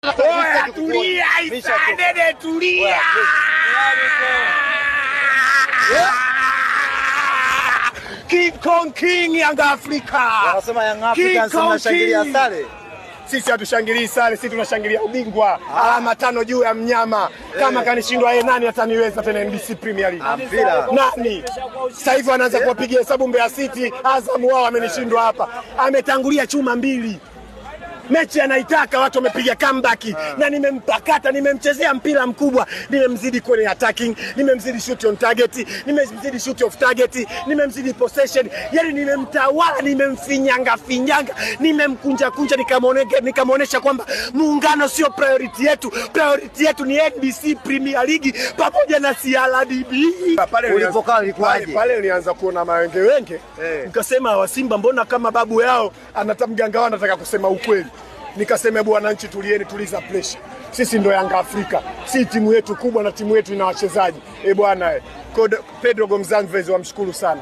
Oya, tulia Dede, tulia. King Kong King Yanga Afrika. Wanasema Yanga Afrika tunashangilia sare. Sisi hatushangilii sare, sisi tunashangilia ubingwa. Alama 5 juu ya mnyama. Kama kanishindwa yeye, nani ataniweza tena NBC Premier League? Nani? Sasa hivi anaanza kuwapigia hesabu Mbeya City, Azam wao amenishindwa hapa. Ametangulia chuma 2. Mechi anaitaka, watu wamepiga comeback na nimempakata, nimemchezea mpira mkubwa, nimemzidi kwenye attacking, nimemzidi shoot on target, nimemzidi shoot off target, nimemzidi possession, yani nimemtawala, nimemfinyanga, nimemkunja nikamuonesha kwamba muungano sio priority yetu. Priority yetu ni NBC Premier League pamoja na CRDB. Ulipokaa ilikuwaje? Pale nilianza kuona mawenge, nikasema wa Simba mbona kama babu yao mganga wao anataka kusema ukweli. Nikasema bwana nchi tulieni, tuliza pressure. Sisi ndo Yanga Afrika. Si timu yetu kubwa na timu yetu ina wachezaji. Bwana Pedro Gonzalez wamshukuru sana.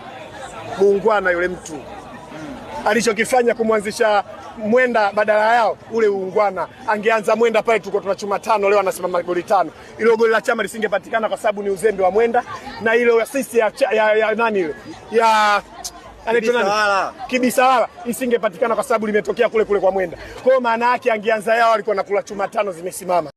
Muungwana yule mtu. Alichokifanya kumwanzisha Mwenda badala yao ule uungwana. Angeanza Mwenda pale tulikuwa tunachuma 5, leo anasema magoli 5. Ile goli la Chama lisingepatikana kwa sababu ni uzembe wa Mwenda, na ile assist ya nani ile? Ya Kibisawala isingepatikana kwa sababu limetokea kule kwa Mwenda. Kwa maana yake angeanza yao alikuwa nakula chuma 5 zimesimama.